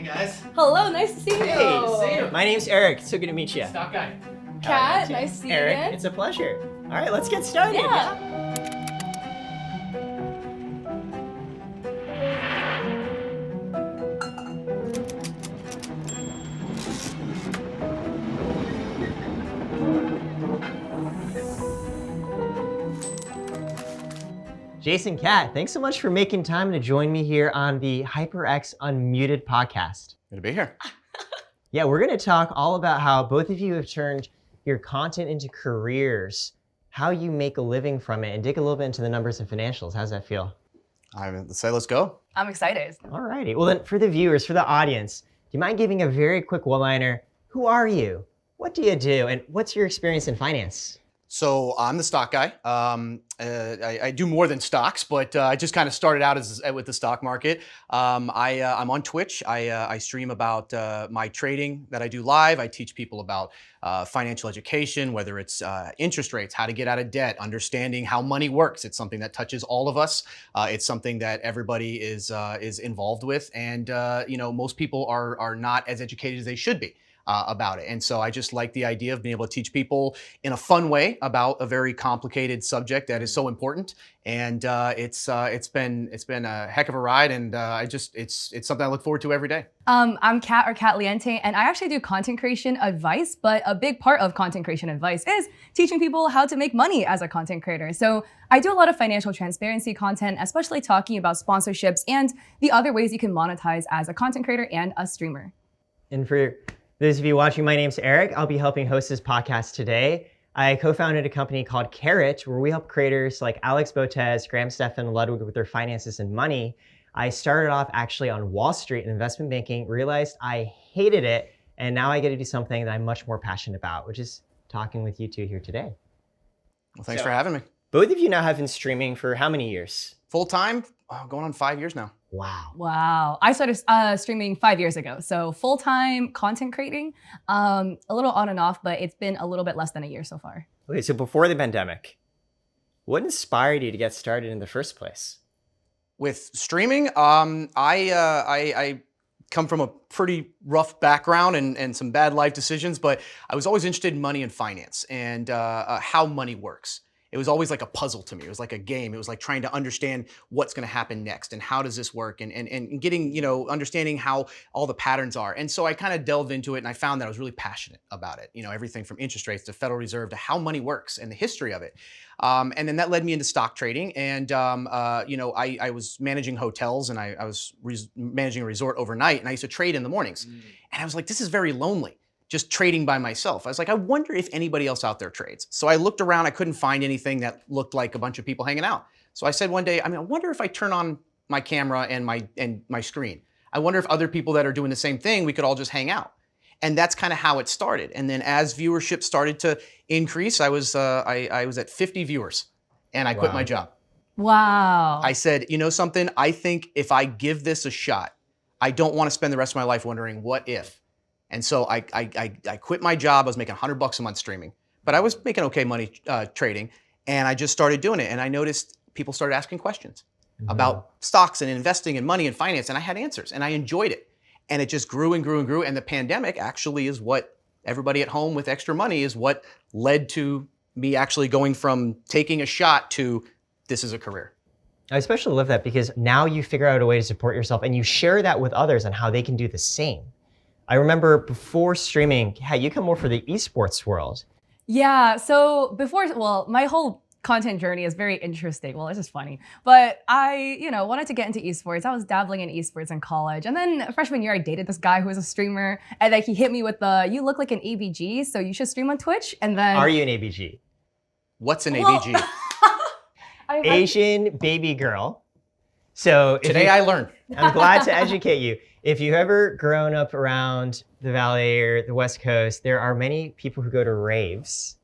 guys. Hello, nice to see you. Hey, see you. My name's Eric. So good to meet you. TheStockGuy. Kat, nice to see you Eric, again. it's a pleasure. All right, let's get started. Yeah. Jason, Kat, thanks so much for making time to join me here on the HyperX Unmuted podcast. Good to be here. Yeah, we're going to talk all about how both of you have turned your content into careers, how you make a living from it, and dig a little bit into the numbers and financials. How's that feel? Let's say let's go. I'm excited. All righty. Well, then for the viewers, for the audience, do you mind giving a very quick one-liner? Who are you? What do you do? And what's your experience in finance? So I'm the stock guy. I do more than stocks, but I just kind of started out with the stock market. I'm on Twitch. I stream about my trading that I do live. I teach people about financial education, whether it's interest rates, how to get out of debt, understanding how money works. It's something that touches all of us. It's something that everybody is involved with, and most people are not as educated as they should be about it. And so I just like the idea of being able to teach people in a fun way about a very complicated subject that is so important. And it's been a heck of a ride, and it's something I look forward to every day. I'm Kat or Katliente, and I actually do content creation advice, but a big part of content creation advice is teaching people how to make money as a content creator. So I do a lot of financial transparency content, especially talking about sponsorships and the other ways you can monetize as a content creator and a streamer. And for those of you watching, my name's Eric. I'll be helping host this podcast today. I co-founded a company called tryKarat, where we help creators like Alex Botez, Graham Stephan, Ludwig with their finances and money. I started off actually on Wall Street in investment banking, realized I hated it, and now I get to do something that I'm much more passionate about, which is talking with you two here today. Well, thanks for having me. Both of you now have been streaming for how many years? Full time, going on 5 years now. Wow. Wow. I started streaming 5 years ago. So full-time content creating, a little on and off, but it's been a little bit less than a year so far. Okay, so before the pandemic, what inspired you to get started in the first place? With streaming, I come from a pretty rough background and some bad life decisions, but I was always interested in money and finance and how money works. It was always like a puzzle to me. It was like a game. It was like trying to understand what's going to happen next and how does this work and getting, understanding how all the patterns are. And so I kind of delved into it, and I found that I was really passionate about it. Everything from interest rates to Federal Reserve to how money works and the history of it. And then that led me into stock trading. And, I was managing hotels, and I was managing a resort overnight, and I used to trade in the mornings. And I was like, this is very lonely, just trading by myself. I was like, I wonder if anybody else out there trades. So I looked around, I couldn't find anything that looked like a bunch of people hanging out. So I said one day, I wonder if I turn on my camera and my screen. I wonder if other people that are doing the same thing, we could all just hang out. And that's kind of how it started. And then as viewership started to increase, I was at 50 viewers, and I quit my job. Wow. I said, you know something? I think if I give this a shot, I don't want to spend the rest of my life wondering what if. And so I quit my job. I was making $100 a month streaming, but I was making okay money trading, and I just started doing it. And I noticed people started asking questions about stocks and investing and money and finance, and I had answers, and I enjoyed it. And it just grew and grew and grew. And the pandemic actually is what everybody at home with extra money is what led to me actually going from taking a shot to this is a career. I especially love that because now you figure out a way to support yourself, and you share that with others on how they can do the same. I remember before streaming, hey, you come more for the esports world. Yeah, so my whole content journey is very interesting. Well, it's just funny. But I, wanted to get into esports. I was dabbling in esports in college. And then freshman year, I dated this guy who was a streamer. And he hit me with you look like an ABG, so you should stream on Twitch. And then... Are you an ABG? What's an ABG? Asian baby girl. So today I learned. I'm glad to educate you. If you've ever grown up around the Valley or the West Coast, there are many people who go to raves.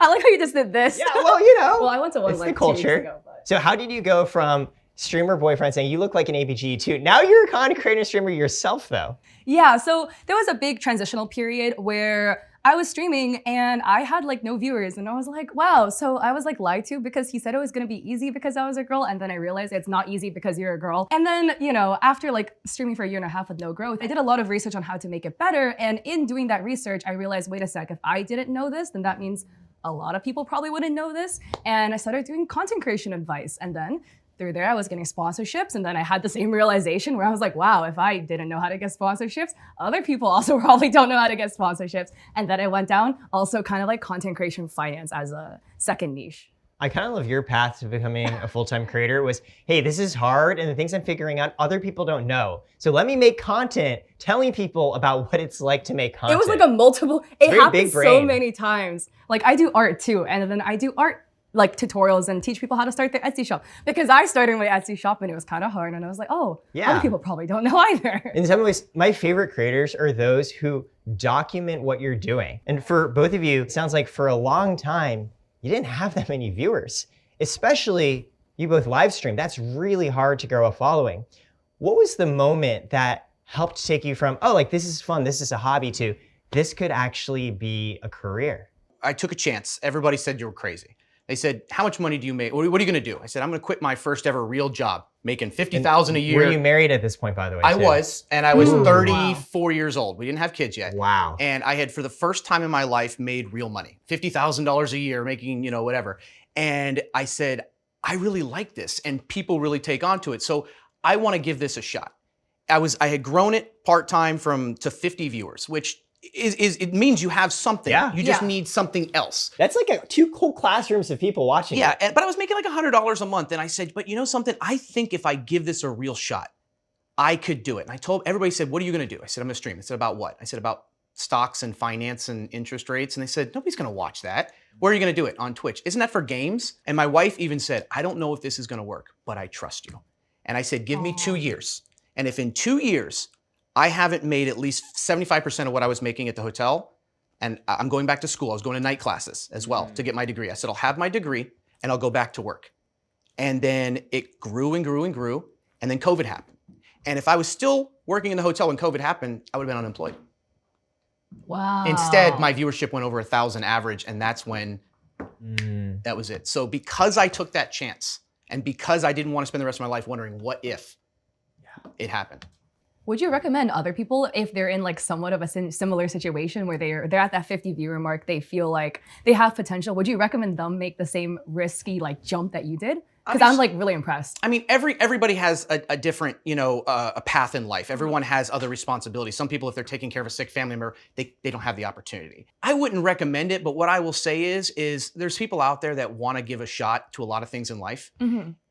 I like how you just did this. Yeah, well, Well, I went to one it's like the culture. 2 weeks ago. But... So how did you go from streamer boyfriend saying you look like an ABG to now you're a content creator streamer yourself though? Yeah, so there was a big transitional period where I was streaming and I had like no viewers, and I was like, wow. So I was like lied to because he said it was gonna be easy because I was a girl, and then I realized it's not easy because you're a girl. And then, you know, after like streaming for a year and a half with no growth, I did a lot of research on how to make it better. And in doing that research, I realized, wait a sec, if I didn't know this, then that means a lot of people probably wouldn't know this. And I started doing content creation advice. And then through there, I was getting sponsorships. And then I had the same realization where I was like, wow, if I didn't know how to get sponsorships, other people also probably don't know how to get sponsorships. And then I went down also kind of like content creation finance as a second niche. I kind of love your path to becoming a full-time creator was, hey, this is hard and the things I'm figuring out, other people don't know. So let me make content telling people about what it's like to make content. It was like a multiple, it Very happened big so brain. many times. Like I do art too. And then I do art like tutorials and teach people how to start their Etsy shop. Because I started my Etsy shop and it was kind of hard. And I was like, oh, Yeah. other people probably don't know either. In some ways, my favorite creators are those who document what you're doing. And for both of you, it sounds like for a long time, you didn't have that many viewers, especially you both live stream. That's really hard to grow a following. What was the moment that helped take you from, oh, like this is fun, this is a hobby, to this could actually be a career? I took a chance. Everybody said you were crazy. They said, how much money do you make? What are you gonna do? I said, I'm gonna quit my first ever real job, making $50,000 a year. Were you married at this point, by the way? I too? was, and I was Ooh, 34 years old. We didn't have kids yet. Wow. And I had, for the first time in my life, made real money, $50,000 a year, making, you know, whatever. And I said, I really like this, and people really take on to it. So I want to give this a shot. I had grown it part-time to 50 viewers, which it means you have something. Yeah. You just Yeah. need something else. That's like two whole classrooms of people watching. Yeah, it. but I was making like $100 a month, and I said, but you know something? I think if I give this a real shot, I could do it. And I told everybody, said, what are you gonna do? I said, I'm gonna stream. I said, about what? I said, about stocks and finance and interest rates. And they said, nobody's gonna watch that. Where are you gonna do it? On Twitch. Isn't that for games? And my wife even said, I don't know if this is gonna work, but I trust you. And I said, give me 2 years. And if in 2 years, I haven't made at least 75% of what I was making at the hotel, and I'm going back to school. I was going to night classes as well to get my degree. I said, I'll have my degree and I'll go back to work. And then it grew and grew and grew. And then COVID happened. And if I was still working in the hotel when COVID happened, I would have been unemployed. Wow. Instead, my viewership went over 1,000 average, and that's when that was it. So because I took that chance, and because I didn't want to spend the rest of my life wondering what if it happened. Would you recommend other people, if they're in like somewhat of a similar situation where they're at that 50 viewer mark, they feel like they have potential, would you recommend them make the same risky like jump that you did? Because I'm like really impressed. I mean, everybody has a different, you know, a path in life. Everyone has other responsibilities. Some people, if they're taking care of a sick family member, they don't have the opportunity. I wouldn't recommend it, but what I will say is there's people out there that want to give a shot to a lot of things in life,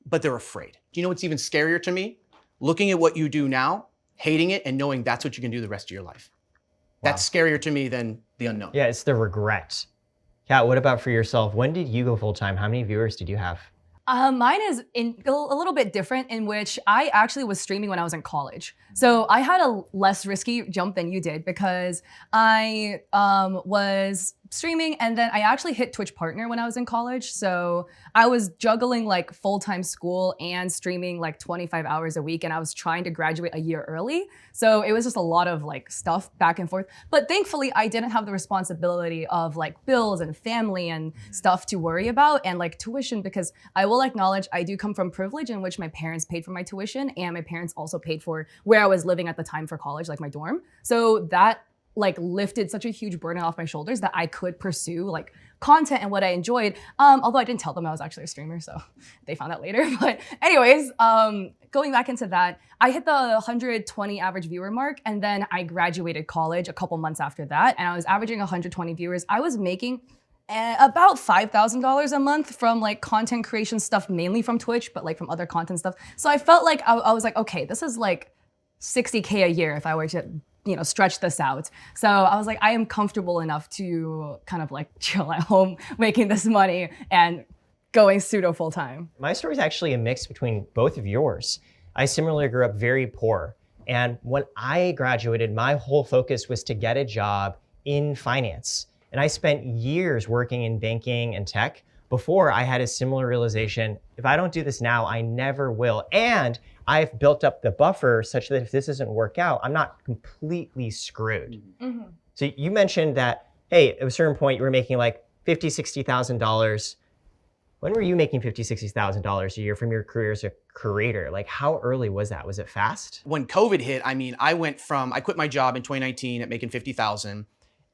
but they're afraid. Do you know what's even scarier to me? Looking at what you do now, hating it, and knowing that's what you can do the rest of your life. Wow. That's scarier to me than the unknown. Yeah, it's the regret. Kat, what about for yourself? When did you go full-time? How many viewers did you have? Mine is a little bit different, in which I actually was streaming when I was in college. So I had a less risky jump than you did, because I was streaming and then I actually hit Twitch Partner when I was in college. So I was juggling like full-time school and streaming like 25 hours a week, and I was trying to graduate a year early. So it was just a lot of like stuff back and forth. But thankfully I didn't have the responsibility of like bills and family and stuff to worry about, and like tuition, because I will acknowledge I do come from privilege in which my parents paid for my tuition, and my parents also paid for where I was living at the time for college, like my dorm. So that like lifted such a huge burden off my shoulders that I could pursue like content and what I enjoyed. Although I didn't tell them I was actually a streamer, so they found out later. But anyways, going back into that, I hit the 120 average viewer mark, and then I graduated college a couple months after that, and I was averaging 120 viewers. I was making about $5,000 a month from like content creation stuff, mainly from Twitch, but like from other content stuff. So I felt like I was like, okay, this is like 60K a year if I were to, you know, stretch this out. So I was like, I am comfortable enough to kind of like chill at home making this money and going pseudo full time. My story is actually a mix between both of yours. I similarly grew up very poor. And when I graduated, my whole focus was to get a job in finance. And I spent years working in banking and tech before I had a similar realization, if I don't do this now, I never will. And I've built up the buffer such that if this doesn't work out, I'm not completely screwed. So you mentioned that hey, at a certain point you were making like $50,000, $60,000. When were you making $50,000, $60,000 a year from your career as a creator? Like how early was that? Was it fast? When COVID hit, I mean, I quit my job in 2019 at making 50,000.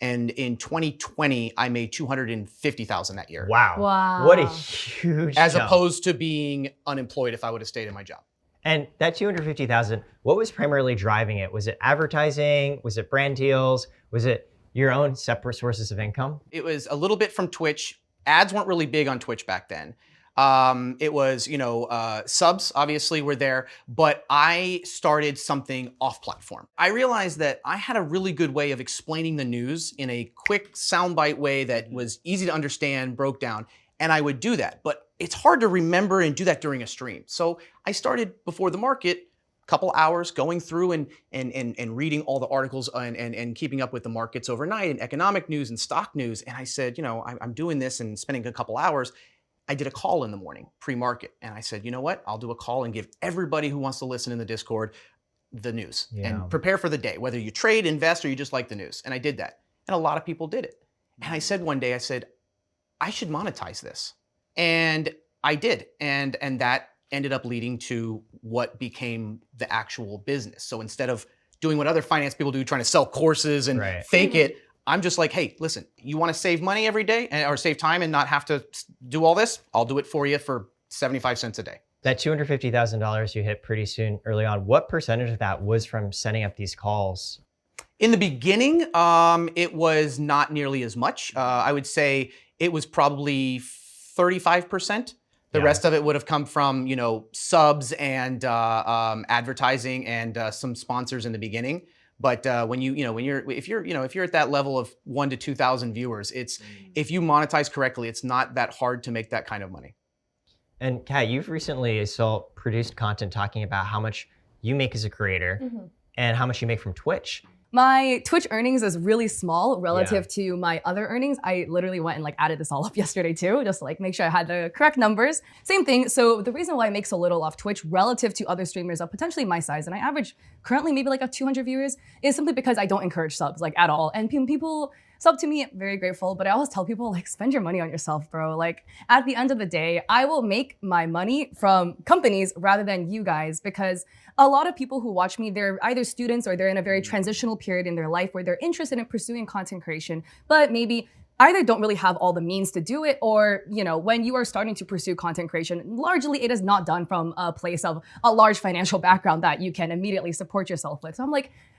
And in 2020, I made 250,000 that year. Wow. Wow. What a huge As jump. opposed to being unemployed if I would have stayed in my job. And that 250,000, what was primarily driving it? Was it advertising? Was it brand deals? Was it your own separate sources of income? It was a little bit from Twitch. Ads weren't really big on Twitch back then. It was, subs obviously were there, but I started something off platform. I realized that I had a really good way of explaining the news in a quick soundbite way that was easy to understand, broke down, and I would do that. But it's hard to remember and do that during a stream. So I started before the market, a couple hours going through and reading all the articles and keeping up with the markets overnight and economic news and stock news. And I said, I'm doing this and spending a couple hours. I did a call in the morning, pre-market, and I said, you know what? I'll do a call and give everybody who wants to listen in the Discord the news and prepare for the day, whether you trade, invest, or you just like the news. And I did that. And a lot of people did it. And I said one day, I should monetize this. And I did. And that ended up leading to what became the actual business. So instead of doing what other finance people do, trying to sell courses and fake it, I'm just like, hey, listen, you want to save money every day or save time and not have to do all this? I'll do it for you for 75 cents a day. That $250,000 you hit pretty soon early on, what percentage of that was from setting up these calls? In the beginning, it was not nearly as much. I would say it was probably 35%. The rest of it would have come from, subs and advertising and some sponsors in the beginning. But if you're at that level of 1,000 to 2,000 viewers, if you monetize correctly, it's not that hard to make that kind of money. And Kat, you've recently produced content talking about how much you make as a creator and how much you make from Twitch. My Twitch earnings is really small relative to my other earnings. I literally went and added this all up yesterday too, just to make sure I had the correct numbers. Same thing. So the reason why I make so little off Twitch relative to other streamers of potentially my size, and I average currently maybe 200 viewers, is simply because I don't encourage subs at all. And people sub to me, very grateful, but I always tell people spend your money on yourself, bro. At the end of the day, I will make my money from companies rather than you guys, because a lot of people who watch me, they're either students or they're in a very transitional period in their life where they're interested in pursuing content creation, but maybe either don't really have all the means to do it, or when you are starting to pursue content creation, largely it is not done from a place of a large financial background that you can immediately support yourself with. So I'm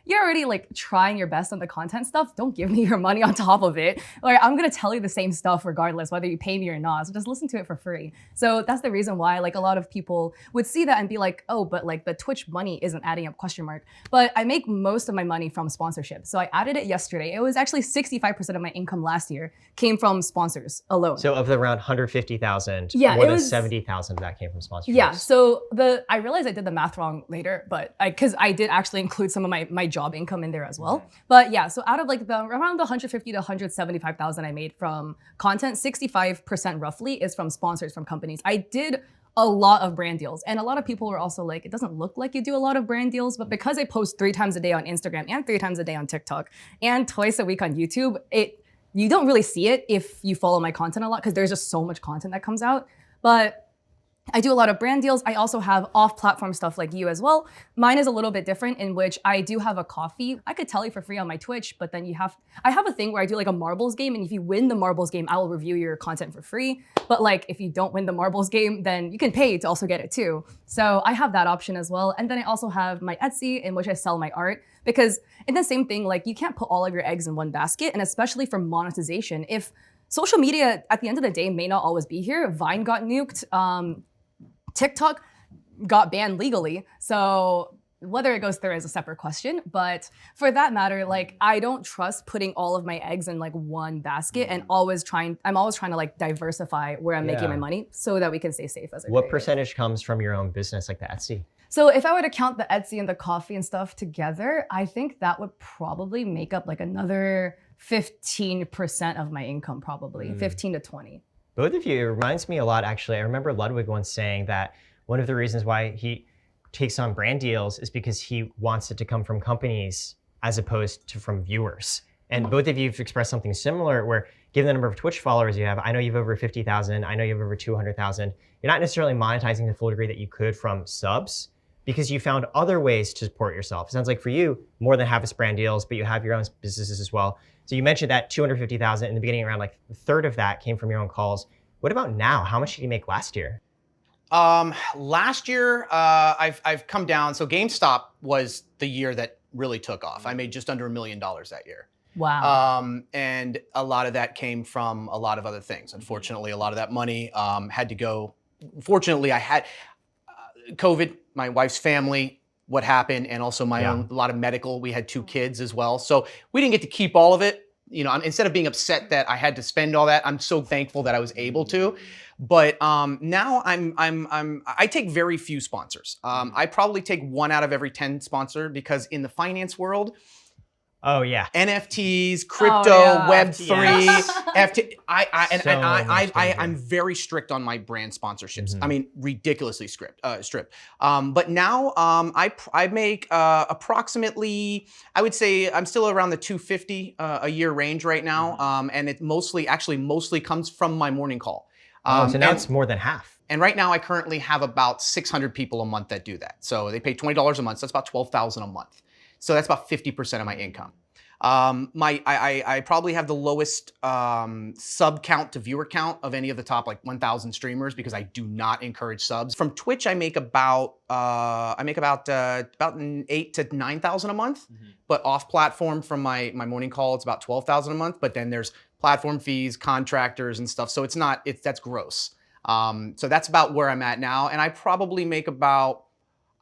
you're already trying your best on the content stuff. Don't give me your money on top of it. I'm gonna tell you the same stuff regardless, whether you pay me or not. So just listen to it for free. So that's the reason why a lot of people would see that and be oh, but the Twitch money isn't adding up, question mark. But I make most of my money from sponsorship. So I added it yesterday. It was actually 65% of my income last year came from sponsors alone. So of the around 150,000, more than 70,000 of that came from sponsorships. Yeah, so I realized I did the math wrong later, but because I did actually include some of my job income in there as well. But yeah, so out of around the 150 to 175,000 I made from content, 65% roughly is from sponsors from companies. I did a lot of brand deals, and a lot of people were also it doesn't look like you do a lot of brand deals, but because I post 3 times a day on Instagram and 3 times a day on TikTok and twice a week on YouTube, you don't really see it if you follow my content a lot, because there's just so much content that comes out. But I do a lot of brand deals. I also have off-platform stuff like you as well. Mine is a little bit different, in which I do have a coffee. I could tell you for free on my Twitch, but then I have a thing where I do a marbles game, and if you win the marbles game, I will review your content for free. But if you don't win the marbles game, then you can pay to also get it too. So I have that option as well. And then I also have my Etsy, in which I sell my art, because it's the same thing, you can't put all of your eggs in one basket, and especially for monetization. If social media at the end of the day may not always be here, Vine got nuked, TikTok got banned legally. So whether it goes through is a separate question. But for that matter, I don't trust putting all of my eggs in one basket, and I'm always trying to diversify where I'm making my money so that we can stay safe as a What creator. percentage comes from your own business, like the Etsy? So if I were to count the Etsy and the coffee and stuff together, I think that would probably make up another 15% of my income, probably 15 to 20. Both of you, it reminds me a lot, actually. I remember Ludwig once saying that one of the reasons why he takes on brand deals is because he wants it to come from companies as opposed to from viewers. And both of you have expressed something similar where given the number of Twitch followers you have, I know you have over 50,000, I know you have over 200,000. You're not necessarily monetizing the full degree that you could from subs because you found other ways to support yourself. It sounds like for you, more than half is brand deals, but you have your own businesses as well. So you mentioned that 250,000 in the beginning, around like a third of that came from your own calls. What about now? How much did you make last year? Last year, I've come down. So GameStop was the year that really took off. I made just under $1 million that year. Wow. And a lot of that came from a lot of other things. Unfortunately, a lot of that money had to go. Fortunately, I had COVID, my wife's family, what happened, and also my own, a lot of medical. We had 2 kids as well. So we didn't get to keep all of it. You know, instead of being upset that I had to spend all that, I'm so thankful that I was able to. But now I take very few sponsors. I probably take 1 out of every 10 sponsor because in the finance world, oh yeah, NFTs, crypto, Web3, FT. I'm very strict on my brand sponsorships. I mean, ridiculously strict. But now I make approximately, I would say I'm still around the 250 a year range right now, and it mostly comes from my morning call. So now it's more than half. And right now I currently have about 600 people a month that do that. So they pay $20 a month. So that's about $12,000 a month. So that's about 50% of my income. I probably have the lowest sub count to viewer count of any of the top like 1,000 streamers because I do not encourage subs. From Twitch, I make about 8,000 to 9,000 a month. But off platform from my morning call, it's about 12,000 a month. But then there's platform fees, contractors, and stuff. So that's gross. So that's about where I'm at now, and I probably make about,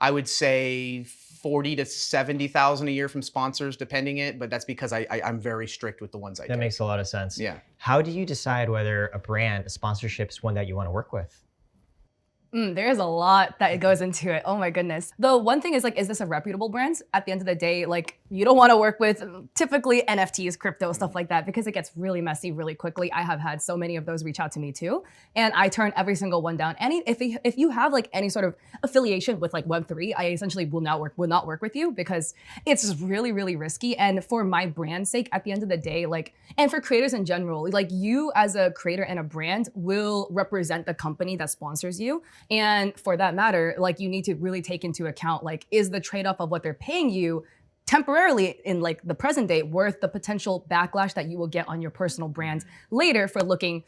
I would say, 40 to 70,000 a year from sponsors, depending it. But that's because I'm very strict with the ones I do. That makes a lot of sense. Yeah. How do you decide whether a sponsorship is one that you want to work with? There's a lot that goes into it. Oh my goodness. The one thing is like, is this a reputable brand? At the end of the day, like you don't want to work with typically NFTs, crypto, stuff like that, because it gets really messy really quickly. I have had so many of those reach out to me too. And I turn every single one down. If you have like any sort of affiliation with like Web3, I essentially will not work with you because it's just really, really risky. And for my brand's sake, at the end of the day, like, and for creators in general, like you as a creator and a brand will represent the company that sponsors you. And for that matter, like you need to really take into account, like, is the trade-off of what they're paying you temporarily in like the present day worth the potential backlash that you will get on your personal brand later for looking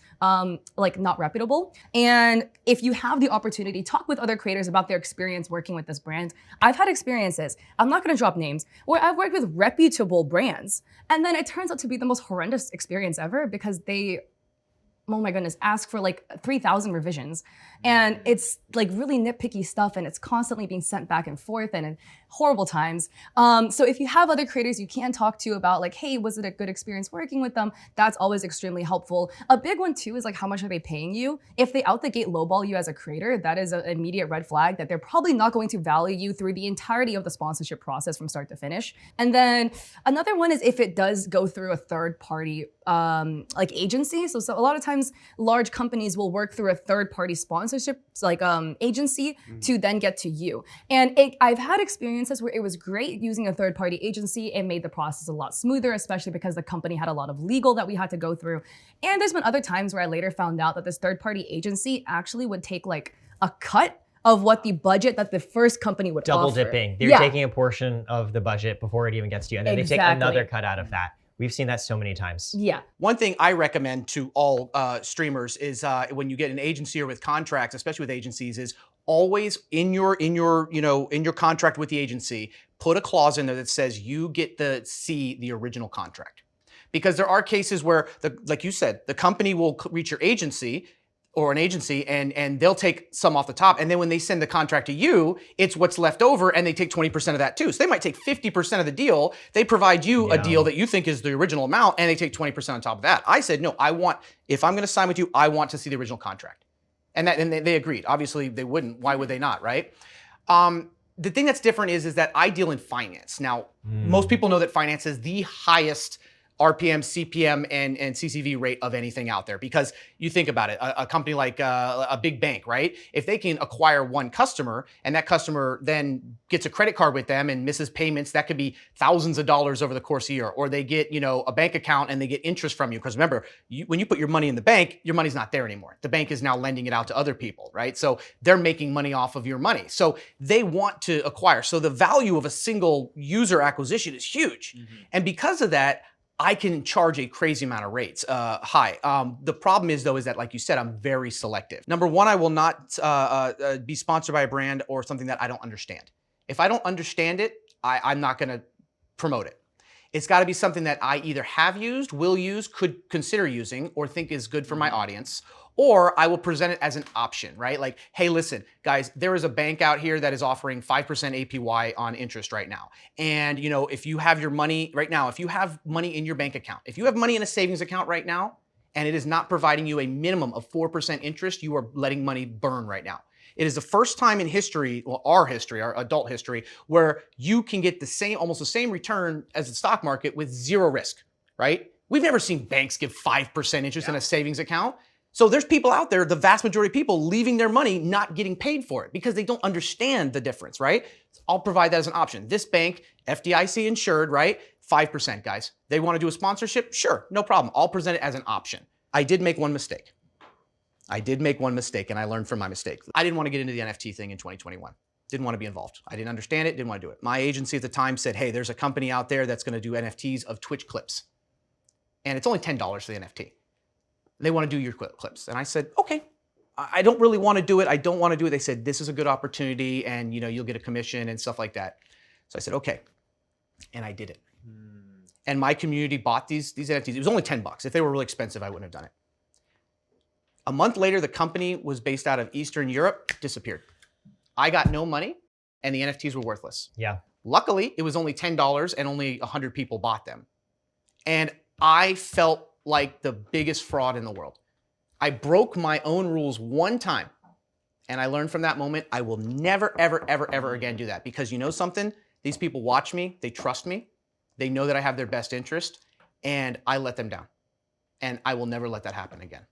like not reputable? And if you have the opportunity, talk with other creators about their experience working with this brand. I've had experiences, I'm not gonna drop names, where I've worked with reputable brands. And then it turns out to be the most horrendous experience ever because they, oh my goodness, ask for like 3,000 revisions. And it's like really nitpicky stuff and it's constantly being sent back and forth and in horrible times. So if you have other creators you can talk to about like, hey, was it a good experience working with them? That's always extremely helpful. A big one too is like, how much are they paying you? If they out the gate lowball you as a creator, that is an immediate red flag that they're probably not going to value you through the entirety of the sponsorship process from start to finish. And then another one is if it does go through a third party like agency. So a lot of times large companies will work through a third party sponsorship like agency to then get to you. And I've had experiences where it was great using a third party agency. It made the process a lot smoother, especially because the company had a lot of legal that we had to go through. And there's been other times where I later found out that this third party agency actually would take like a cut of what the budget that the first company would Double offer. dipping. They're taking a portion of the budget before it even gets to you. And then they take another cut out of that. We've seen that so many times. Yeah. One thing I recommend to all streamers is when you get an agency or with contracts, especially with agencies, is always in your contract with the agency, put a clause in there that says you get to see the original contract. Because there are cases where, like you said, the company will reach your agency or an agency and they'll take some off the top. And then when they send the contract to you, it's what's left over and they take 20% of that too. So they might take 50% of the deal. They provide you a deal that you think is the original amount and they take 20% on top of that. I said, no, if I'm gonna sign with you, I want to see the original contract. And they agreed. Obviously they wouldn't, why would they not, right? The thing that's different is that I deal in finance. Now, most people know that finance is the highest RPM, CPM, and CCV rate of anything out there. Because you think about it, a company like a big bank, right? If they can acquire one customer and that customer then gets a credit card with them and misses payments, that could be thousands of dollars over the course of a year. Or they get, a bank account and they get interest from you. Because remember, when you put your money in the bank, your money's not there anymore. The bank is now lending it out to other people, right? So they're making money off of your money. So they want to acquire. So the value of a single user acquisition is huge. And because of that, I can charge a crazy amount of rates high. The problem is though, is that like you said, I'm very selective. Number one, I will not be sponsored by a brand or something that I don't understand. If I don't understand it, I'm not gonna promote it. It's gotta be something that I either have used, will use, could consider using, or think is good for my audience, or I will present it as an option, right? Like, hey, listen, guys, there is a bank out here that is offering 5% APY on interest right now. And if you have your money right now, if you have money in your bank account, if you have money in a savings account right now, and it is not providing you a minimum of 4% interest, you are letting money burn right now. It is the first time in history, well, our history, our adult history, where you can get almost the same return as the stock market with zero risk, right? We've never seen banks give 5% interest in a savings account. So there's people out there, the vast majority of people, leaving their money not getting paid for it because they don't understand the difference, right? I'll provide that as an option. This bank, FDIC insured, right? 5%, guys. They want to do a sponsorship? Sure, no problem. I'll present it as an option. I did make one mistake. And I learned from my mistake. I didn't want to get into the NFT thing in 2021. Didn't want to be involved. I didn't understand it, didn't want to do it. My agency at the time said, hey, there's a company out there that's going to do NFTs of Twitch clips. And it's only $10 for the NFT. They want to do your clips. And I said, okay, I don't really want to do it. I don't want to do it. They said, this is a good opportunity and you'll get a commission and stuff like that. So I said, okay. And I did it. And my community bought these NFTs. It was only $10. If they were really expensive, I wouldn't have done it. A month later, the company was based out of Eastern Europe, disappeared. I got no money and the NFTs were worthless. Yeah. Luckily, it was only $10 and only 100 people bought them. And I felt like the biggest fraud in the world. I broke my own rules one time and I learned from that moment, I will never, ever, ever, ever again do that because you know something? These people watch me, they trust me, they know that I have their best interest and I let them down. And I will never let that happen again.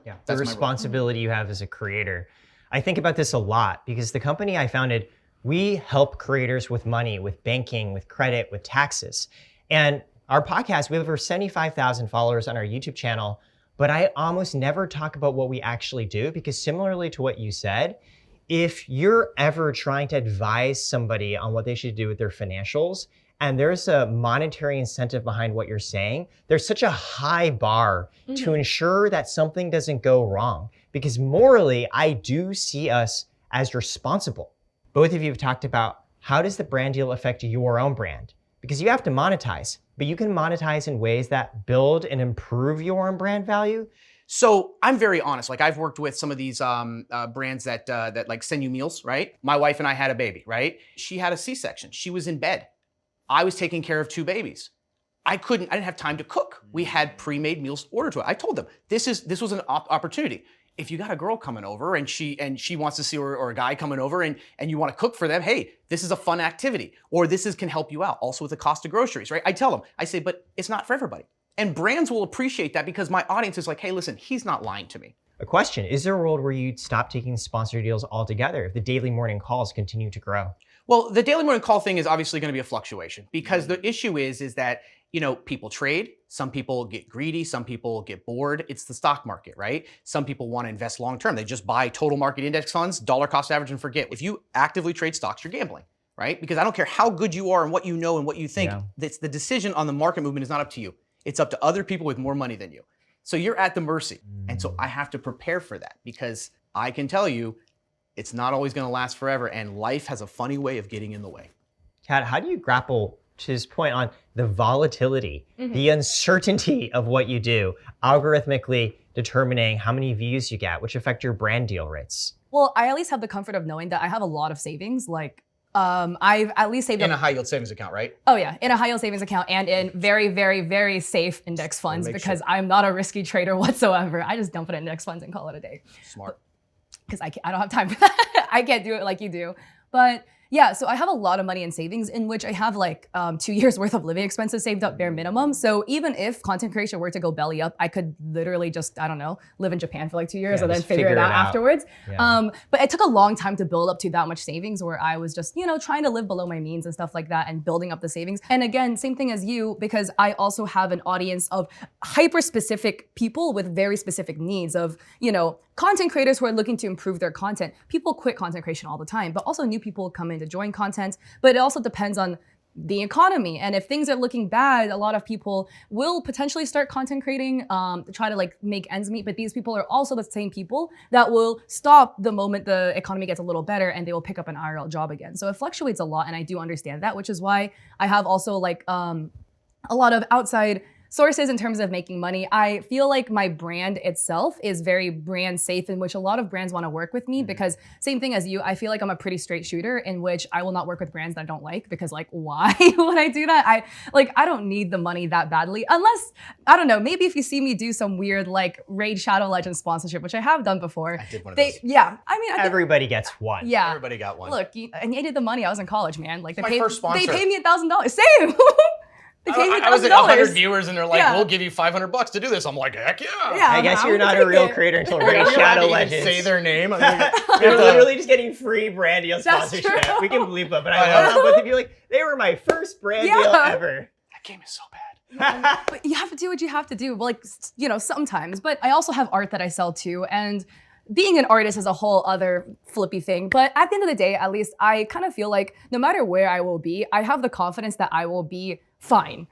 Yeah, That's the responsibility you have as a creator. I think about this a lot because the company I founded, we help creators with money, with banking, with credit, with taxes. And our podcast, we have over 75,000 followers on our YouTube channel, but I almost never talk about what we actually do because similarly to what you said, if you're ever trying to advise somebody on what they should do with their financials, and there's a monetary incentive behind what you're saying, there's such a high bar to ensure that something doesn't go wrong. Because morally, I do see us as responsible. Both of you have talked about how does the brand deal affect your own brand? Because you have to monetize, but you can monetize in ways that build and improve your own brand value. So I'm very honest. Like I've worked with some of these brands that like send you meals, right? My wife and I had a baby, right? She had a C-section. She was in bed. I was taking care of 2 babies. I didn't have time to cook. We had pre-made meals ordered to it. I told them, this was an opportunity. If you got a girl coming over and she wants to see, or a guy coming over and you want to cook for them, hey, this is a fun activity, or can help you out. Also with the cost of groceries, right? I tell them, I say, but it's not for everybody. And brands will appreciate that because my audience is like, hey, listen, he's not lying to me. A question, is there a world where you'd stop taking sponsored deals altogether if the daily morning calls continue to grow? Well, the daily morning call thing is obviously going to be a fluctuation because the issue is that, people trade, some people get greedy, some people get bored. It's the stock market, right? Some people want to invest long-term. They just buy total market index funds, dollar cost average and forget. If you actively trade stocks, you're gambling, right? Because I don't care how good you are and what you know and what you think, it's the decision on the market movement is not up to you. It's up to other people with more money than you. So you're at the mercy. And so I have to prepare for that because I can tell you, it's not always going to last forever, and life has a funny way of getting in the way. Kat, how do you grapple to his point on the volatility, the uncertainty of what you do, algorithmically determining how many views you get, which affect your brand deal rates? Well, I at least have the comfort of knowing that I have a lot of savings. Like, I've at least saved in up a high yield savings account, right? Oh yeah, in a high yield savings account and in very, very, very safe index funds because I'm not a risky trader whatsoever. I just dump it in index funds and call it a day. Smart. Because I don't have time for that. I can't do it like you do. But Yeah, so I have a lot of money in savings in which I have like 2 years worth of living expenses saved up bare minimum. So even if content creation were to go belly up, I could literally just, I don't know, live in Japan for like 2 years and then figure it out afterwards. Yeah. But it took a long time to build up to that much savings where I was just, trying to live below my means and stuff like that and building up the savings. And again, same thing as you, because I also have an audience of hyper specific people with very specific needs of, content creators who are looking to improve their content. People quit content creation all the time, but also new people come in to join content. But it also depends on the economy. And if things are looking bad, a lot of people will potentially start content creating to try to like make ends meet. But these people are also the same people that will stop the moment the economy gets a little better and they will pick up an IRL job again. So it fluctuates a lot. And I do understand that, which is why I have also like a lot of outside sources in terms of making money. I feel like my brand itself is very brand safe, in which a lot of brands want to work with me because same thing as you, I feel like I'm a pretty straight shooter in which I will not work with brands that I don't like because like, why would I do that? I don't need the money that badly unless, I don't know, maybe if you see me do some weird like Raid Shadow Legends sponsorship, which I have done before. I did one of those. Yeah. I mean, Everybody gets one. Yeah. Everybody got one. Look, I needed the money. I was in college, man. Like my first sponsor. They paid me $1,000. Same. I was at 100 viewers and they're like, we'll give you $500 to do this. I'm like, heck yeah. I guess you're not a real creator until Raid Shadow Legends. Say their name. You're literally just getting free brand deal sponsorship. We can believe that, but I love both of you. Like, they were my first brand deal ever. That game is so bad. But you have to do what you have to do. Like, sometimes. But I also have art that I sell too. And being an artist is a whole other flippy thing. But at the end of the day, at least I kind of feel like no matter where I will be, I have the confidence that I will be fine,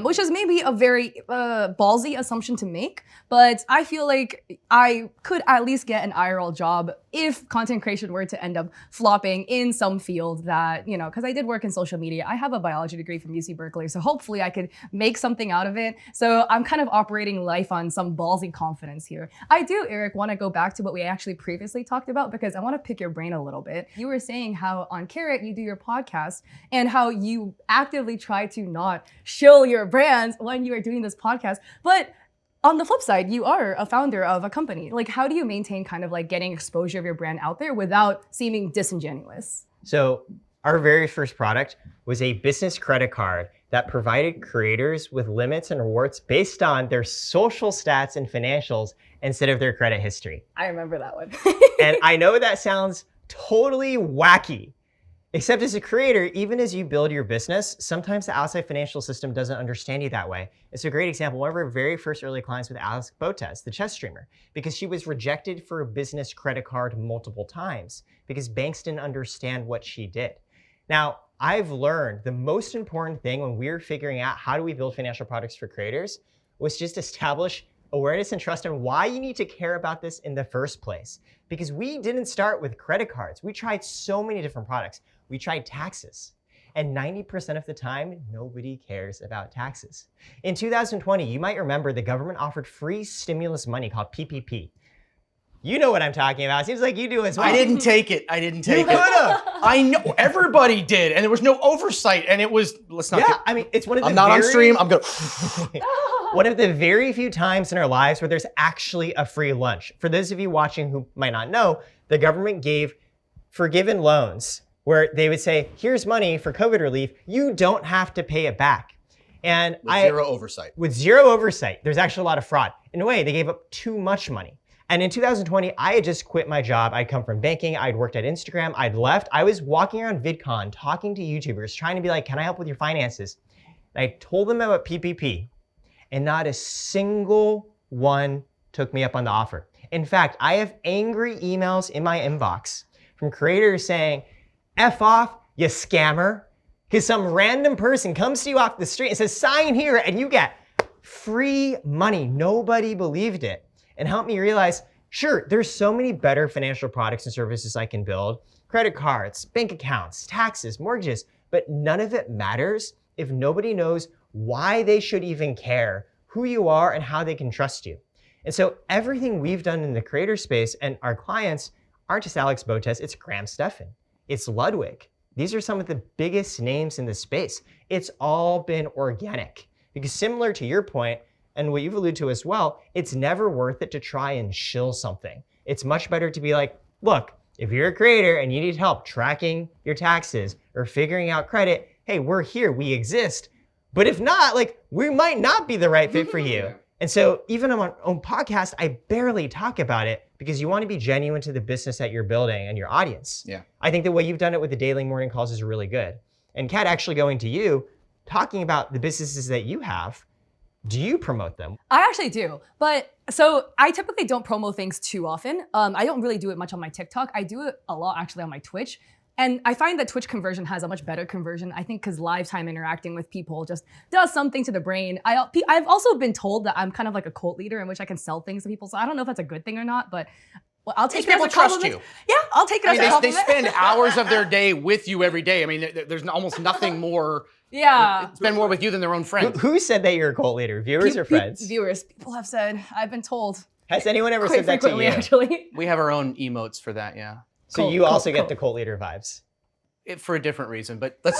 which is maybe a very ballsy assumption to make, but I feel like I could at least get an IRL job if content creation were to end up flopping in some field that, because I did work in social media. I have a biology degree from UC Berkeley, so hopefully I could make something out of it. So I'm kind of operating life on some ballsy confidence here. I do, Eric, want to go back to what we actually previously talked about because I want to pick your brain a little bit. You were saying how on Carrot you do your podcast and how you actively try to not shill your brands when you are doing this podcast. But on the flip side, you are a founder of a company. Like, how do you maintain kind of like getting exposure of your brand out there without seeming disingenuous? So our very first product was a business credit card that provided creators with limits and rewards based on their social stats and financials instead of their credit history. I remember that one. And I know that sounds totally wacky. Except as a creator, even as you build your business, sometimes the outside financial system doesn't understand you that way. It's a great example. One of our very first early clients with Alex Botez, the chess streamer, because she was rejected for a business credit card multiple times because banks didn't understand what she did. Now, I've learned the most important thing when we were figuring out how do we build financial products for creators was just establish awareness and trust on why you need to care about this in the first place. Because we didn't start with credit cards. We tried so many different products. We tried taxes. And 90% of the time, nobody cares about taxes. In 2020, you might remember the government offered free stimulus money called PPP. You know what I'm talking about. It seems like you do as well. I didn't take it. I didn't take it. You could've. I know. Everybody did. And there was no oversight. And it was, let's not get, I mean, it's one of the I'm not on stream. I'm going one of the very few times in our lives where there's actually a free lunch. For those of you watching who might not know, the government gave forgiven loans where they would say, here's money for COVID relief. You don't have to pay it back. And with zero oversight. With zero oversight. There's actually a lot of fraud. In a way, they gave up too much money. And in 2020, I had just quit my job. I'd come from banking. I'd worked at Instagram. I'd left. I was walking around VidCon, talking to YouTubers, trying to be like, can I help with your finances? And I told them about PPP, and not a single one took me up on the offer. In fact, I have angry emails in my inbox from creators saying, F off, you scammer. Because some random person comes to you off the street and says, sign here, and you get free money. Nobody believed it. And helped me realize, sure, there's so many better financial products and services I can build. Credit cards, bank accounts, taxes, mortgages, but none of it matters if nobody knows why they should even care, who you are, and how they can trust you. And so everything we've done in the creator space and our clients aren't just Alex Botez, it's Graham Stephan, it's Ludwig. These are some of the biggest names in the space. It's all been organic. Because similar to your point, and what you've alluded to as well, it's never worth it to try and shill something. It's much better to be like, look, If you're a creator and you need help tracking your taxes or figuring out credit, hey, we're here, we exist. But if not, like, we might not be the right fit for you. And so even on my own podcast, I barely talk about it because you want to be genuine to the business that you're building and your audience. Yeah. I think the way you've done it with the daily morning calls is really good. And Kat, actually going to you, talking about the businesses that you have, do you promote them? I actually do, but so I typically don't promo things too often. I don't really do it much on my TikTok. I do it a lot actually on my Twitch. And I find that Twitch conversion has a much better conversion, I think, because live time interacting with people just does something to the brain. I've also been told that I'm kind of like a cult leader in which I can sell things to people. So I don't know if that's a good thing or not, but well, I'll take it as a trust compliment. you. Yeah, I'll take it as a They compliment. spend hours of their day with you every day. I mean, there's almost nothing more. Yeah. Spend more with you than their own friends. Who said that you're a cult leader? Viewers or friends? Viewers. People have said. I've been told. Has anyone ever Quite said that to frequently, you? actually. We have our own emotes for that, yeah. So you also get the cult leader vibes. For a different reason, but let's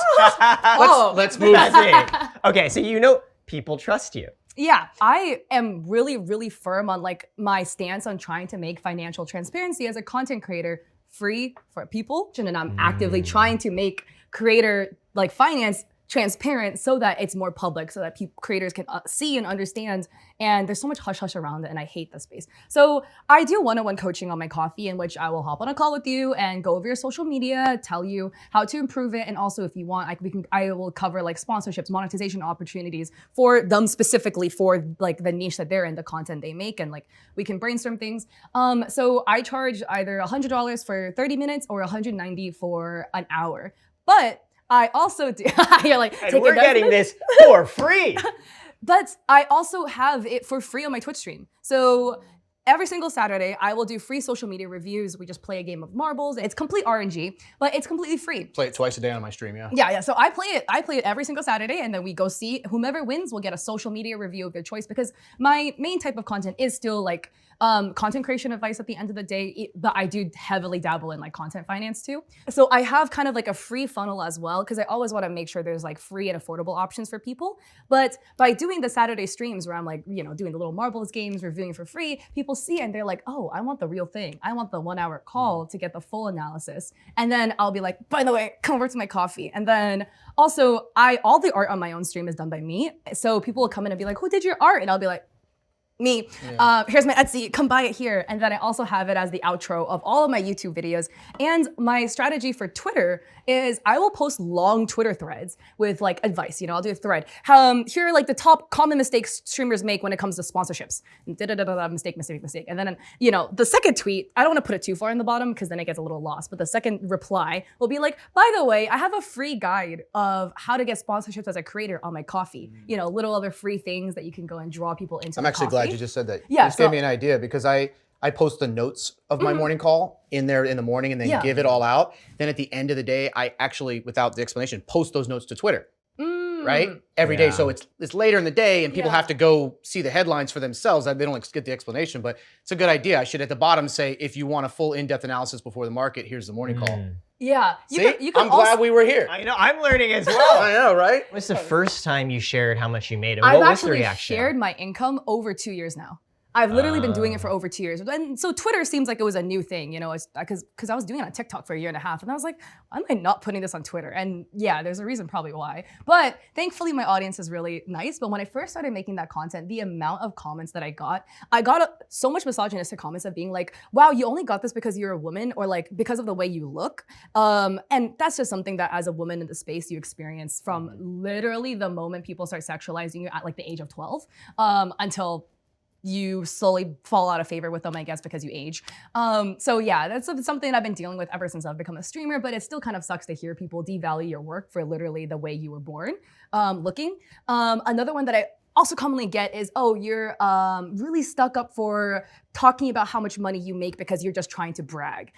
move. That's it. Okay, so you know people trust you. Yeah, I am really, really firm on like my stance on trying to make financial transparency as a content creator free for people. And I'm actively trying to make creator like finance transparent so that it's more public, so that creators can see and understand. And there's so much hush hush around it, and I hate the space. So I do one-on-one coaching on my coffee, in which I will hop on a call with you and go over your social media, tell you how to improve it, and also if you want, I will cover like sponsorships, monetization opportunities for them specifically for like the niche that they're in, the content they make, and like we can brainstorm things. So I charge either $100 for 30 minutes or $190 for an hour, but I also do. You're like, And we're getting this for free. But I also have it for free on my Twitch stream. So every single Saturday, I will do free social media reviews. We just play a game of marbles. It's complete RNG, but it's completely free. Play it twice a day on my stream, yeah. Yeah. So I play it every single Saturday, and then we go see whomever wins will get a social media review of their choice, because my main type of content is still like content creation advice at the end of the day, but I do heavily dabble in like content finance too. So I have kind of like a free funnel as well, because I always want to make sure there's like free and affordable options for people. But by doing the Saturday streams where I'm like, doing the little marbles games, reviewing for free, people see and they're like, oh, I want the real thing. I want the 1 hour call to get the full analysis. And then I'll be like, by the way, come over to my coffee. And then also all the art on my own stream is done by me. So people will come in and be like, who did your art? And I'll be like, me. Here's my Etsy, come buy it here. And then I also have it as the outro of all of my YouTube videos. And my strategy for Twitter is I will post long Twitter threads with like advice. I'll do a thread. Here are like the top common mistakes streamers make when it comes to sponsorships. Mistake. And then, the second tweet, I don't want to put it too far in the bottom because then it gets a little lost. But the second reply will be like, by the way, I have a free guide of how to get sponsorships as a creator on my coffee. Little other free things that you can go and draw people into. I'm actually glad you just said that. Yeah, This gave me an idea, because I post the notes of my morning call in there in the morning and then give it all out. Then at the end of the day, I actually, without the explanation, post those notes to Twitter, right? Every day. So it's later in the day and people have to go see the headlines for themselves. They don't get the explanation, but it's a good idea. I should at the bottom say, if you want a full in-depth analysis before the market, here's the morning call. Yeah. I'm glad we were here. I know, I'm learning as well. I know, right? What's the first time you shared how much you made? And I've what was the actually reaction? shared my income over 2 years now. I've literally been doing it for over 2 years. And so Twitter seems like it was a new thing, because I was doing it on TikTok for a year and a half. And I was like, why am I not putting this on Twitter? And yeah, there's a reason probably why. But thankfully my audience is really nice. But when I first started making that content, the amount of comments that I got so much misogynistic comments of being like, wow, you only got this because you're a woman, or like because of the way you look. And that's just something that as a woman in the space you experience from literally the moment people start sexualizing you at like the age of 12 until you slowly fall out of favor with them, I guess, because you age. So yeah, that's something I've been dealing with ever since I've become a streamer, but it still kind of sucks to hear people devalue your work for literally the way you were born looking. Another one that I also commonly get is, oh, you're really stuck up for talking about how much money you make because you're just trying to brag.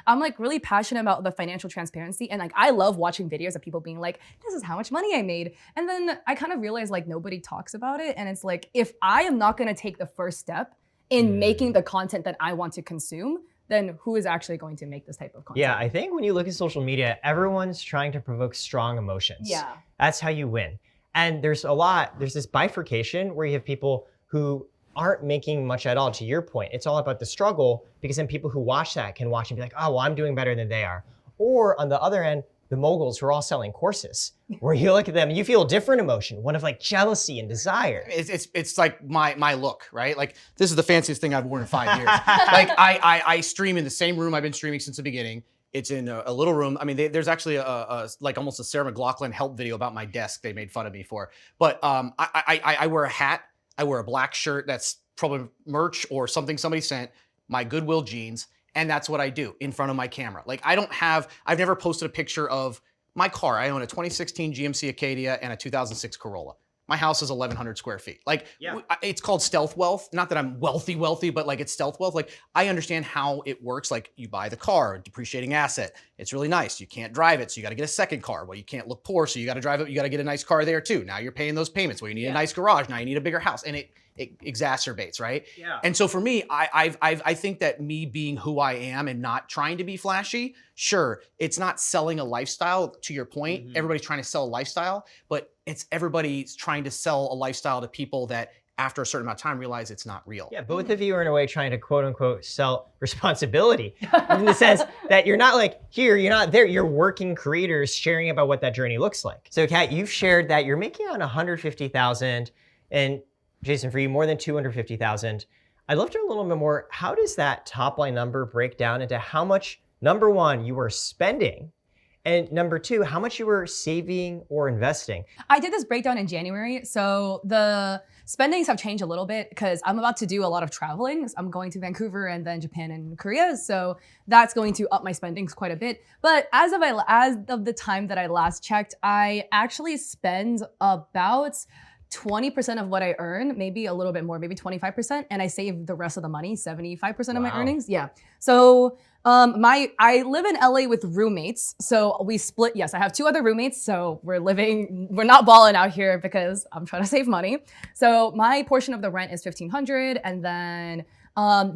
I'm like really passionate about the financial transparency, and like I love watching videos of people being like, this is how much money I made. And then I kind of realized like nobody talks about it. And it's like, if I am not gonna take the first step in making the content that I want to consume, then who is actually going to make this type of content? Yeah, I think when you look at social media, everyone's trying to provoke strong emotions. Yeah. That's how you win. And there's this bifurcation where you have people who aren't making much at all. To your point, it's all about the struggle, because then people who watch that can watch and be like, oh, well, I'm doing better than they are. Or on the other end, the moguls who are all selling courses, where you look at them and you feel a different emotion, one of like jealousy and desire. It's like my look, right? Like this is the fanciest thing I've worn in 5 years. Like I stream in the same room I've been streaming since the beginning. It's in a little room. I mean, there's actually a like almost a Sarah McLachlan help video about my desk they made fun of me for. But I wear a hat. I wear a black shirt that's probably merch or something somebody sent, my Goodwill jeans, and that's what I do in front of my camera. Like I've never posted a picture of my car. I own a 2016 GMC Acadia and a 2006 Corolla. My house is 1,100 square feet. Like it's called stealth wealth. Not that I'm wealthy, but like it's stealth wealth. Like I understand how it works. Like you buy the car, a depreciating asset. It's really nice. You can't drive it, so you got to get a second car. Well, you can't look poor, so you got to drive it. You got to get a nice car there too. Now you're paying those payments. Well, you need a nice garage. Now you need a bigger house, and it exacerbates, right? Yeah. And so for me, I think that me being who I am and not trying to be flashy, sure, it's not selling a lifestyle. To your point, everybody's trying to sell a lifestyle, but it's everybody's trying to sell a lifestyle to people that after a certain amount of time realize it's not real. Yeah, both of you are in a way trying to quote unquote sell responsibility in the sense that you're not like here, you're not there, you're working creators sharing about what that journey looks like. So Kat, you've shared that you're making on 150,000 and Jason, for you, more than 250,000. I'd love to know a little bit more. How does that top line number break down into how much, number one, you were spending, and number two, how much you were saving or investing? I did this breakdown in January. So the spendings have changed a little bit because I'm about to do a lot of traveling. I'm going to Vancouver and then Japan and Korea. So that's going to up my spendings quite a bit. But as of the time that I last checked, I actually spend about 20% of what I earn, maybe a little bit more, maybe 25%, and I save the rest of the money, 75% of my earnings. Yeah. So I live in LA with roommates. So we split. Yes, I have 2 other roommates. So we're not balling out here because I'm trying to save money. So my portion of the rent is $1,500, and then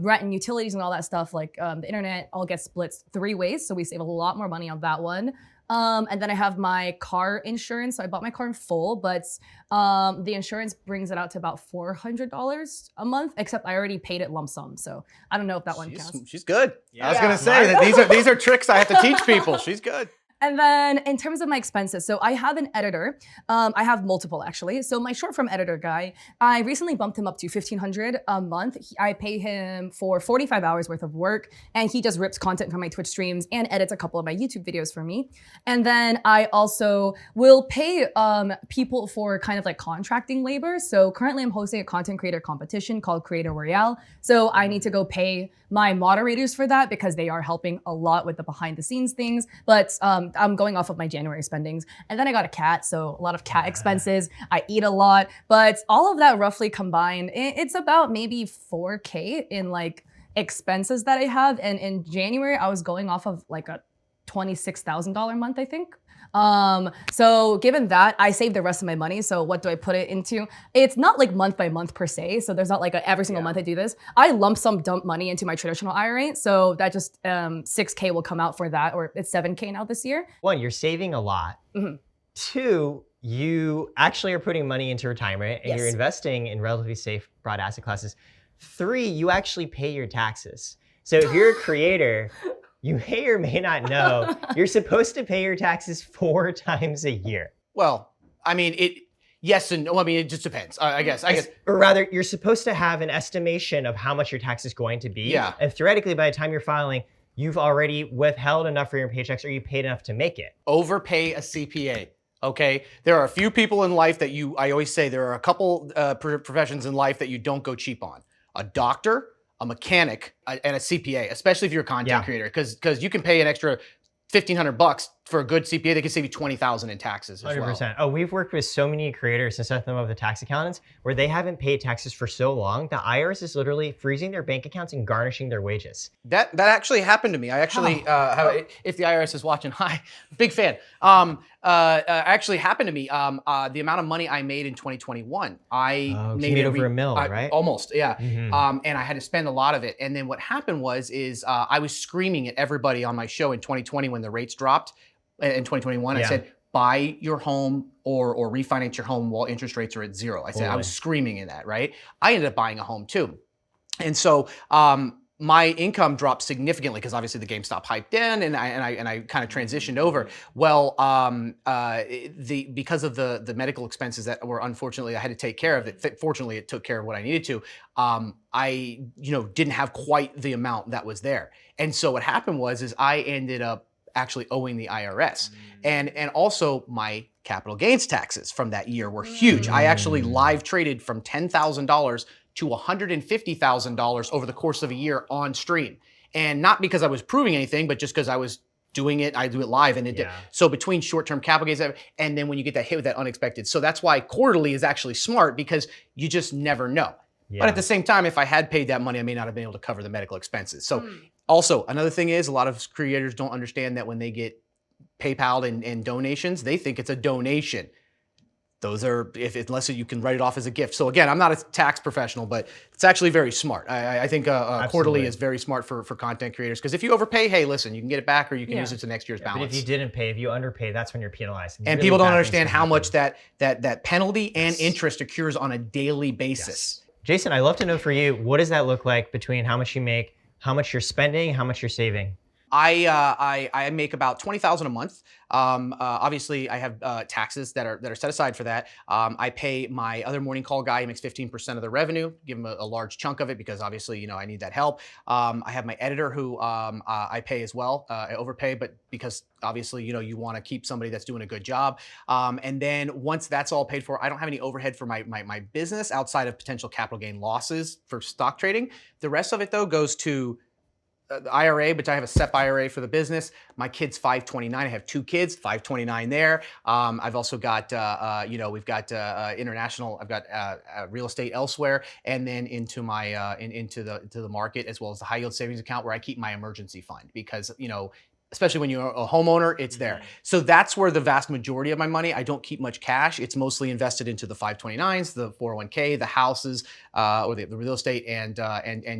rent and utilities and all that stuff, like the internet, all gets split 3 ways. So we save a lot more money on that one. And then I have my car insurance. So I bought my car in full, but the insurance brings it out to about $400 a month, except I already paid it lump sum. So I don't know if that one counts. She's good. I was gonna say that these are tricks I have to teach people. She's good. And then in terms of my expenses, so I have an editor. I have multiple actually. So my short form editor guy, I recently bumped him up to $1,500 a month. I pay him for 45 hours worth of work, and he just rips content from my Twitch streams and edits a couple of my YouTube videos for me. And then I also will pay people for kind of like contracting labor. So currently I'm hosting a content creator competition called Creator Royale. So I need to go pay my moderators for that because they are helping a lot with the behind the scenes things. But I'm going off of my January spendings. And then I got a cat, so a lot of cat expenses. I eat a lot, but all of that roughly combined, it's about maybe 4K in like expenses that I have. And in January, I was going off of like a $26,000 month, I think. So given that, I save the rest of my money. So what do I put it into? It's not like month by month per se. So there's not like every single month I do this. I lump sum dump money into my traditional IRA. So that just 6K will come out for that, or it's 7K now this year. 1, you're saving a lot. 2, you actually are putting money into retirement and you're investing in relatively safe broad asset classes. 3, you actually pay your taxes. So if you're a creator, you may or may not know, you're supposed to pay your taxes 4 times a year. Well, I mean, yes and no. I mean, it just depends. I guess. Or rather, you're supposed to have an estimation of how much your tax is going to be. Yeah. And theoretically, by the time you're filing, you've already withheld enough for your paychecks, or you paid enough to make it. Overpay a CPA. Okay, there are a few people in life that I always say there are a couple professions in life that you don't go cheap on. A doctor, a mechanic, and a CPA, especially if you're a content creator, because you can pay an extra $1,500 for a good CPA. They can save you $20,000 in taxes as 100%. well. Oh, we've worked with so many creators and set them up with tax accountants where they haven't paid taxes for so long, the IRS is literally freezing their bank accounts and garnishing their wages. That actually happened to me. I actually, if the IRS is watching, hi, big fan. Actually happened to me. The amount of money I made in 2021, I made over $1 million, right? Almost, yeah. And I had to spend a lot of it. And then what happened was I was screaming at everybody on my show in 2020 when the rates dropped in 2021. I said, buy your home or refinance your home while interest rates are at zero. I said, I was screaming in that, right? I ended up buying a home too. And so my income dropped significantly because obviously the GameStop hyped in, and I kind of transitioned over. Well, because of the medical expenses that were unfortunately I had to take care of, it fortunately it took care of what I needed to. I didn't have quite the amount that was there, and so what happened was I ended up actually owing the IRS, and also my capital gains taxes from that year were huge. I actually live traded from $10,000 to $150,000 over the course of a year on stream. And not because I was proving anything, but just because I was doing it, I do it live, and it did. So between short-term capital gains, and then when you get that hit with that unexpected. So that's why quarterly is actually smart, because you just never know. But at the same time, if I had paid that money, I may not have been able to cover the medical expenses. So also, another thing is a lot of creators don't understand that when they get PayPal and donations, they think it's a donation. Those are, unless you can write it off as a gift. So again, I'm not a tax professional, but it's actually very smart. I think quarterly is very smart for content creators, because if you overpay, hey, listen, you can get it back, or you can use it to next year's balance. But if you didn't pay, if you underpay, that's when you're penalized. And really people don't understand how much that penalty and interest occurs on a daily basis. Jason, I'd love to know for you, what does that look like between how much you make, how much you're spending, how much you're saving? I make about $20,000 a month. Obviously, I have taxes that are set aside for that. I pay my other morning call guy. He makes 15% of the revenue. Give him a large chunk of it because obviously, I need that help. I have my editor who I pay as well. I overpay, but because obviously, you want to keep somebody that's doing a good job. And then once that's all paid for, I don't have any overhead for my business outside of potential capital gain losses for stock trading. The rest of it though goes to the IRA, but I have a SEP IRA for the business. My kid's 529. I have 2 kids, 529 there. I've also got, we've got international. I've got real estate elsewhere, and then into my into the market, as well as the high yield savings account where I keep my emergency fund, because especially when you're a homeowner, it's there. So that's where the vast majority of my money. I don't keep much cash. It's mostly invested into the 529s, the 401k, the houses, or the real estate, and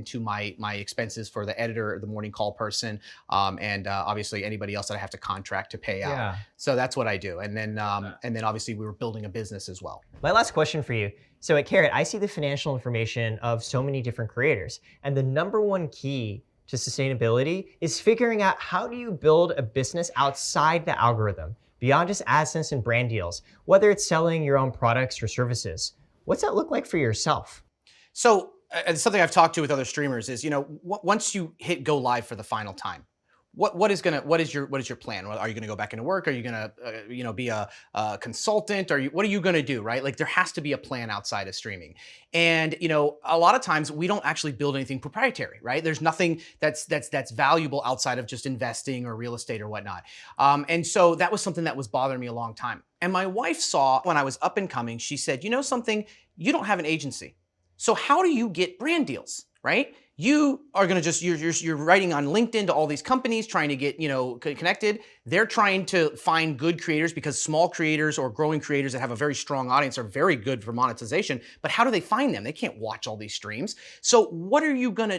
to my expenses for the editor, the morning call person, and obviously anybody else that I have to contract to pay out. So that's what I do. And then obviously we were building a business as well. My last question for you. So at Karat, I see the financial information of so many different creators, and the number one key to sustainability is figuring out, how do you build a business outside the algorithm, beyond just AdSense and brand deals, whether it's selling your own products or services. What's that look like for yourself? So something I've talked to with other streamers is, once you hit go live for the final time, what is your plan? Are you going to go back into work? Are you going to be a consultant? What are you going to do, right? Like, there has to be a plan outside of streaming. And a lot of times we don't actually build anything proprietary, right? There's nothing that's valuable outside of just investing or real estate or whatnot. And so that was something that was bothering me a long time. And my wife saw when I was up and coming, she said, something, you don't have an agency. So how do you get brand deals, right? You are going to you're writing on LinkedIn to all these companies trying to get, connected. They're trying to find good creators, because small creators or growing creators that have a very strong audience are very good for monetization. But how do they find them? They can't watch all these streams. So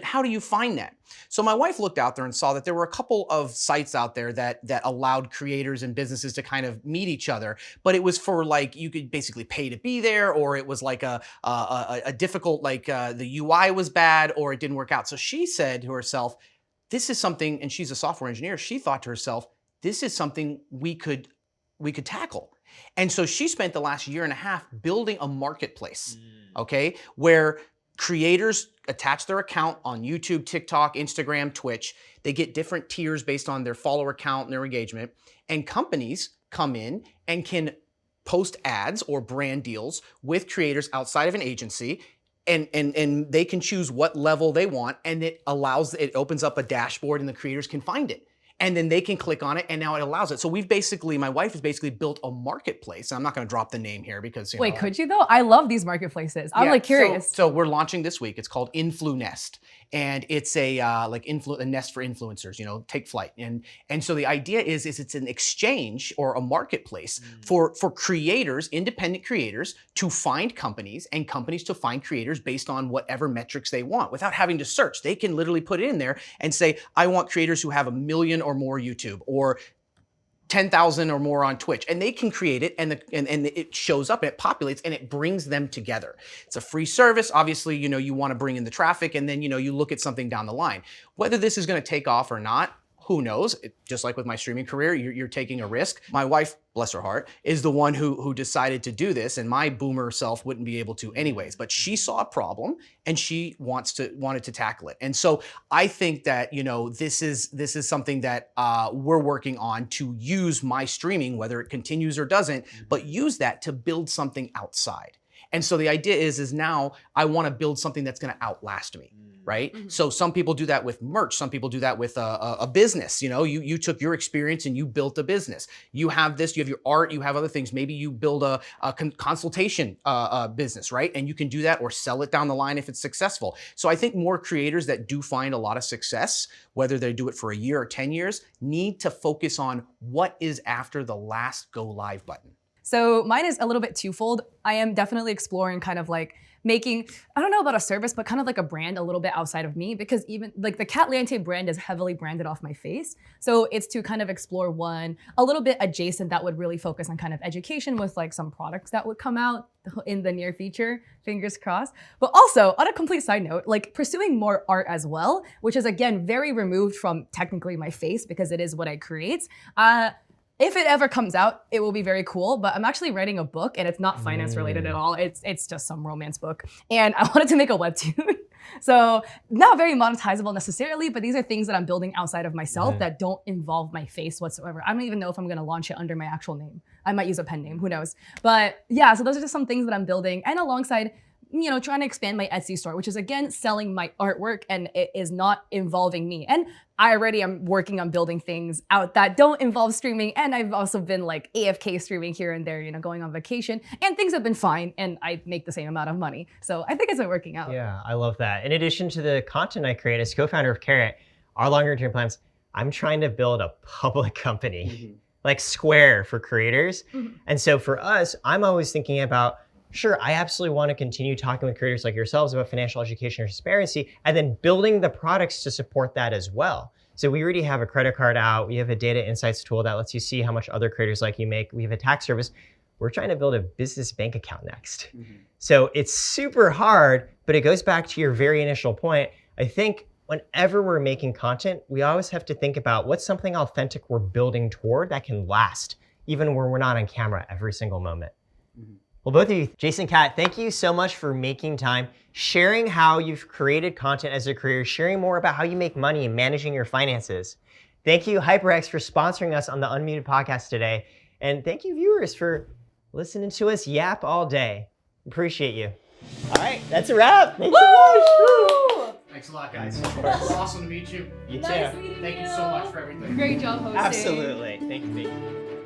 how do you find that? So my wife looked out there and saw that there were a couple of sites out there that allowed creators and businesses to kind of meet each other. But it was for, like, you could basically pay to be there, or it was like a difficult, like the UI was bad, or it didn't work out. So she said to herself, this is something, and she's a software engineer, she thought to herself, this is something we could tackle. And so she spent the last year and a half building a marketplace, okay, where creators attach their account on YouTube, TikTok, Instagram, Twitch. They get different tiers based on their follower count and their engagement. And companies come in and can post ads or brand deals with creators outside of an agency. And they can choose what level they want, and it opens up a dashboard, and the creators can find it. And then they can click on it, and now it allows it. So my wife has basically built a marketplace. I'm not going to drop the name here because, Wait, could you though? I love these marketplaces. I'm curious. So we're launching this week. It's called InfluNest, and it's a nest for influencers. Take flight. And so the idea is it's an exchange or a marketplace for creators, independent creators, to find companies, and companies to find creators based on whatever metrics they want, without having to search. They can literally put it in there and say, I want creators who have 1 million or more YouTube, or 10,000 or more on Twitch, and they can create it, and it shows up, and it populates, and it brings them together. It's a free service. Obviously, you want to bring in the traffic, and then you look at something down the line. Whether this is going to take off or not, who knows? Just like with my streaming career, you're taking a risk. My wife, bless her heart, is the one who decided to do this, and my boomer self wouldn't be able to anyways. But she saw a problem, and she wanted to tackle it. And so I think that this is something that we're working on to use my streaming, whether it continues or doesn't, but use that to build something outside. And so the idea is now I want to build something that's going to outlast me. Right? So some people do that with merch. Some people do that with a business. You took your experience and you built a business. You have this, you have your art, you have other things. Maybe you build a consultation business, right? And you can do that or sell it down the line if it's successful. So I think more creators that do find a lot of success, whether they do it for a year or 10 years, need to focus on what is after the last go live button. So mine is a little bit twofold. I am definitely exploring kind of like making, I don't know about a service, but kind of like a brand a little bit outside of me, because even like the Katliente brand is heavily branded off my face. So it's to kind of explore one a little bit adjacent that would really focus on kind of education with like some products that would come out in the near future, fingers crossed. But also on a complete side note, like pursuing more art as well, which is again, very removed from technically my face because it is what I create. If it ever comes out, it will be very cool, but I'm actually writing a book and it's not finance related at all. It's just some romance book. And I wanted to make a webtoon. So not very monetizable necessarily, but these are things that I'm building outside of myself that don't involve my face whatsoever. I don't even know if I'm gonna launch it under my actual name. I might use a pen name, who knows? But yeah, so those are just some things that I'm building, and alongside trying to expand my Etsy store, which is again, selling my artwork, and it is not involving me. And I already am working on building things out that don't involve streaming. And I've also been like AFK streaming here and there, going on vacation, and things have been fine, and I make the same amount of money. So I think it's been working out. Yeah, I love that. In addition to the content I create as co-founder of Karat, our longer term plans, I'm trying to build a public company, like Square for creators. And so for us, I'm always thinking about, sure, I absolutely want to continue talking with creators like yourselves about financial education or transparency, and then building the products to support that as well. So we already have a credit card out. We have a data insights tool that lets you see how much other creators like you make. We have a tax service. We're trying to build a business bank account next. So it's super hard, but it goes back to your very initial point. I think whenever we're making content, we always have to think about what's something authentic we're building toward that can last, even when we're not on camera every single moment. Well, both of you, Jason, Kat, thank you so much for making time, sharing how you've created content as a career, sharing more about how you make money and managing your finances. Thank you, HyperX, for sponsoring us on the Unmuted podcast today. And thank you, viewers, for listening to us yap all day. Appreciate you. All right, that's a wrap. Thanks so much. Thanks a lot, guys. It was awesome to meet you. You too. Nice meeting Thank you so much for everything. Great job hosting. Absolutely. Thank you.